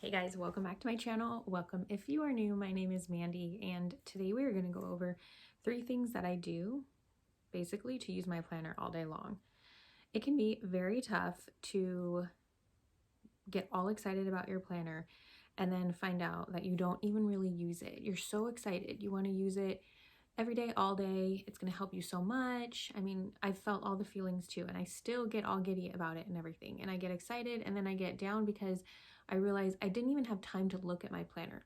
Hey guys, welcome back to my channel. Welcome if you are new. My name is Mandy, and today we are going to go over 3 things that I do basically to use my planner all day long. It can be very tough to get all excited about your planner and then find out that you don't even really use it. You're so excited. You want to use it every day, all day. It's going to help you so much. I mean, I've felt all the feelings too, and I still get all giddy about it and everything. And I get excited and then I get down because I realize I didn't even have time to look at my planner.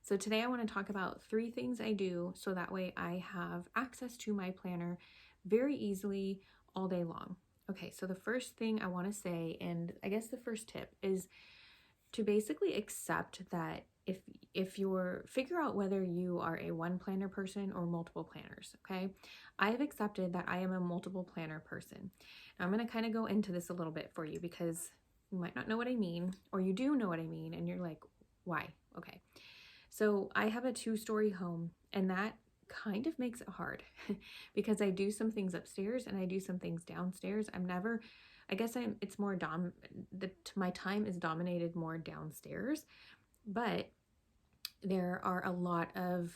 So today I want to talk about 3 things I do so that way I have access to my planner very easily all day long. Okay, so the first thing I want to say, and I guess the first tip, is to basically accept that if you're figure out whether you are a one planner person or multiple planners. Okay, I have accepted that I am a multiple planner person. Now, I'm going to kind of go into this a little bit for you because you might not know what I mean, or you do know what I mean and you're like, why? Okay, so I have a 2-story home, and that kind of makes it hard because I do some things upstairs and I do some things downstairs. I guess it's more my time is dominated more downstairs, but there are a lot of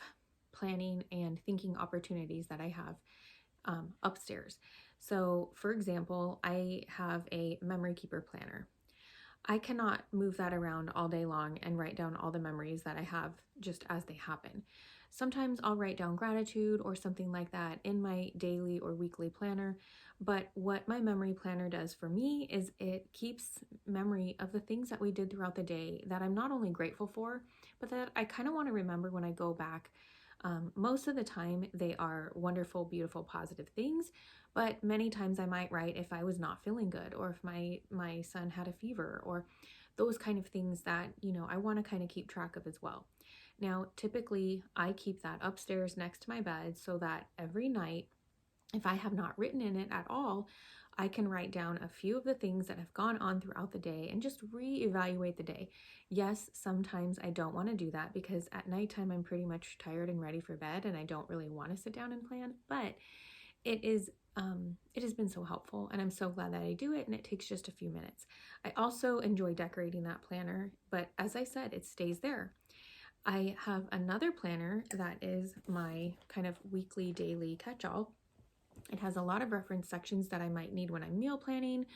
planning and thinking opportunities that I have upstairs. So for example, I have a memory keeper planner. I cannot move that around all day long and write down all the memories that I have just as they happen. Sometimes I'll write down gratitude or something like that in my daily or weekly planner, but what my memory planner does for me is it keeps memory of the things that we did throughout the day that I'm not only grateful for, but that I kind of want to remember when I go back. Most of the time they are wonderful, beautiful, positive things, but many times I might write if I was not feeling good, or if my son had a fever, or those kind of things that, I want to kind of keep track of as well. Now, typically I keep that upstairs next to my bed so that every night, if I have not written in it at all, I can write down a few of the things that have gone on throughout the day and just reevaluate the day. Yes, sometimes I don't want to do that because at nighttime I'm pretty much tired and ready for bed and I don't really want to sit down and plan, but it has been so helpful, and I'm so glad that I do it, and it takes just a few minutes. I also enjoy decorating that planner, but as I said, it stays there. I have another planner that is my kind of weekly, daily catch-all. It has a lot of reference sections that I might need when I'm meal planning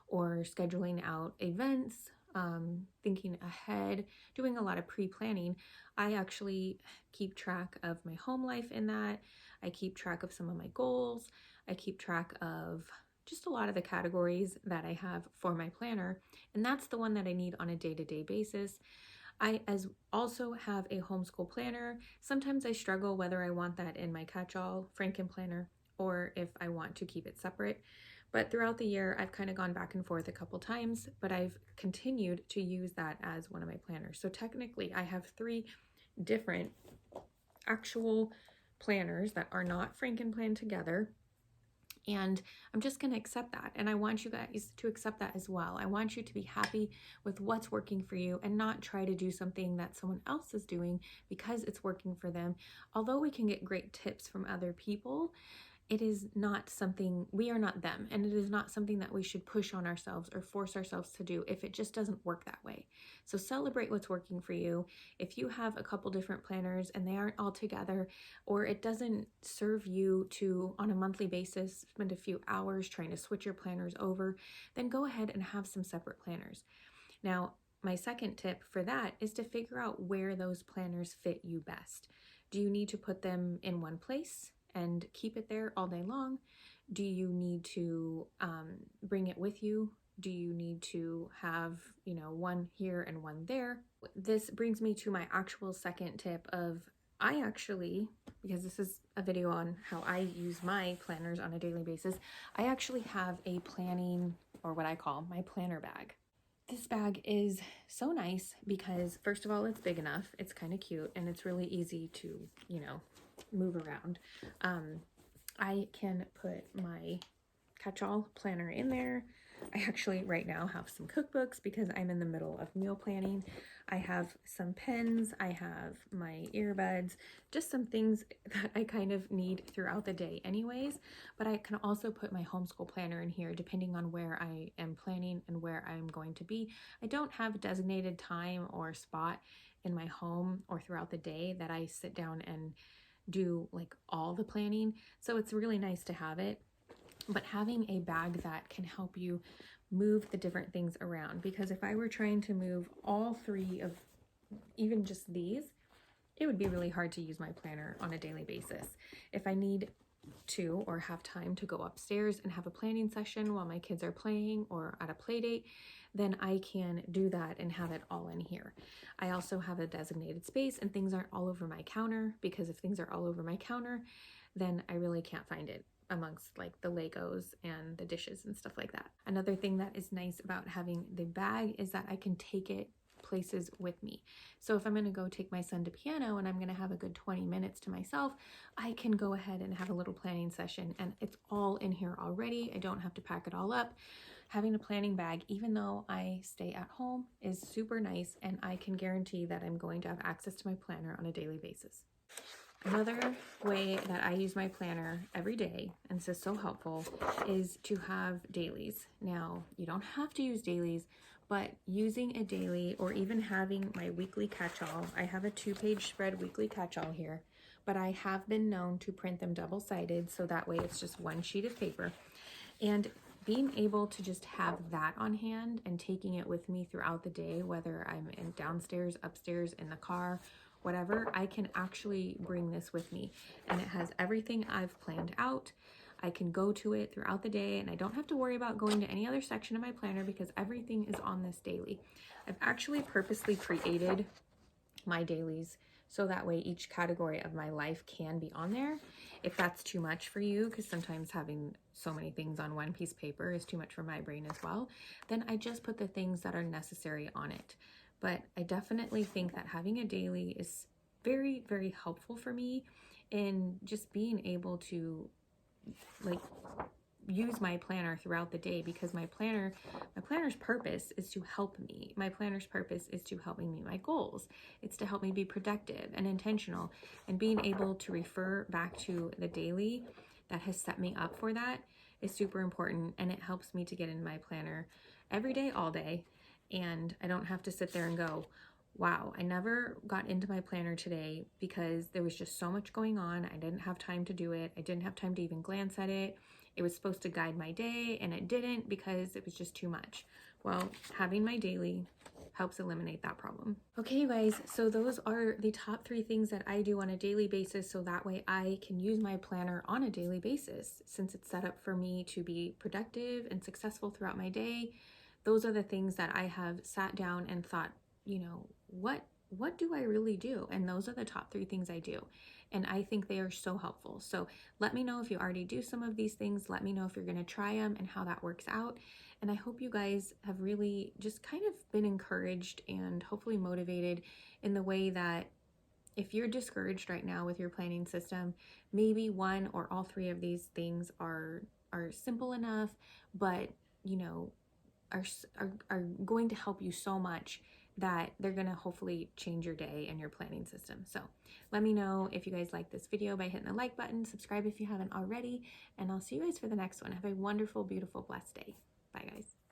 or scheduling out events, thinking ahead, doing a lot of pre-planning. I actually keep track of my home life in that. I keep track of some of my goals. I keep track of just a lot of the categories that I have for my planner, and that's the one that I need on a day-to-day basis. I also have a homeschool planner. Sometimes I struggle whether I want that in my catch-all Frankenplanner or if I want to keep it separate. But throughout the year, I've kind of gone back and forth a couple times, but I've continued to use that as one of my planners. So technically, I have 3 different actual planners that are not Frankenplan together. And I'm just going to accept that. And I want you guys to accept that as well. I want you to be happy with what's working for you and not try to do something that someone else is doing because it's working for them. Although we can get great tips from other people, it is not something, we are not them, and it is not something that we should push on ourselves or force ourselves to do if it just doesn't work that way. So celebrate what's working for you. If you have a couple different planners and they aren't all together, or it doesn't serve you to, on a monthly basis, spend a few hours trying to switch your planners over, then go ahead and have some separate planners. Now, my second tip for that is to figure out where those planners fit you best. Do you need to put them in one place and keep it there all day long? Do you need to bring it with you? Do you need to have, one here and one there? This brings me to my actual second tip of because this is a video on how I use my planners on a daily basis, I actually have a planning, or what I call my planner bag. This bag is so nice because, first of all, it's big enough, it's kind of cute, and it's really easy to, move around. I can put my catch-all planner in there. I actually right now have some cookbooks because I'm in the middle of meal planning. I have some pens, I have my earbuds, just some things that I kind of need throughout the day anyways, but I can also put my homeschool planner in here depending on where I am planning and where I'm going to be. I don't have a designated time or spot in my home or throughout the day that I sit down and do like all the planning, so it's really nice to have it. But having a bag that can help you move the different things around, because if I were trying to move all three of even just these, it would be really hard to use my planner on a daily basis. If I need to or have time to go upstairs and have a planning session while my kids are playing or at a play date, then I can do that and have it all in here. I also have a designated space and things aren't all over my counter, because if things are all over my counter, then I really can't find it amongst like the Legos and the dishes and stuff like that. Another thing that is nice about having the bag is that I can take it places with me. So if I'm going to go take my son to piano and I'm going to have a good 20 minutes to myself, I can go ahead and have a little planning session, and it's all in here already. I don't have to pack it all up. Having a planning bag, even though I stay at home, is super nice, and I can guarantee that I'm going to have access to my planner on a daily basis. Another way that I use my planner every day, and this is so helpful, is to have dailies. Now, you don't have to use dailies, but using a daily or even having my weekly catch-all, I have a 2-page spread weekly catch-all here, but I have been known to print them double-sided, so that way it's just one sheet of paper. And being able to just have that on hand and taking it with me throughout the day, whether I'm downstairs, upstairs, in the car, whatever, I can actually bring this with me, and it has everything I've planned out. I can go to it throughout the day, and I don't have to worry about going to any other section of my planner because everything is on this daily. I've actually purposely created my dailies so that way each category of my life can be on there. If that's too much for you, because sometimes having so many things on one piece of paper is too much for my brain as well, then I just put the things that are necessary on it. But I definitely think that having a daily is very, very helpful for me in just being able to like use my planner throughout the day, because my planner's purpose is to help me. My planner's purpose is to help me meet my goals. It's to help me be productive and intentional, and being able to refer back to the daily that has set me up for that is super important, and it helps me to get in my planner every day, all day, and I don't have to sit there and go, wow, I never got into my planner today because there was just so much going on. I didn't have time to do it. I didn't have time to even glance at it. It was supposed to guide my day and it didn't because it was just too much. Well, having my daily helps eliminate that problem. Okay, you guys, so those are the top 3 things that I do on a daily basis, so that way I can use my planner on a daily basis. Since it's set up for me to be productive and successful throughout my day, those are the things that I have sat down and thought, you know, what do I really do? And those are the top 3 things I do. And I think they are so helpful. So let me know if you already do some of these things. Let me know if you're going to try them and how that works out. And I hope you guys have really just kind of been encouraged and hopefully motivated in the way that if you're discouraged right now with your planning system, maybe 1 or all 3 of these things are simple enough, but you know, are going to help you so much that they're going to hopefully change your day and your planning system. So let me know if you guys like this video by hitting the like button, subscribe if you haven't already, and I'll see you guys for the next one. Have a wonderful, beautiful, blessed day. Bye guys.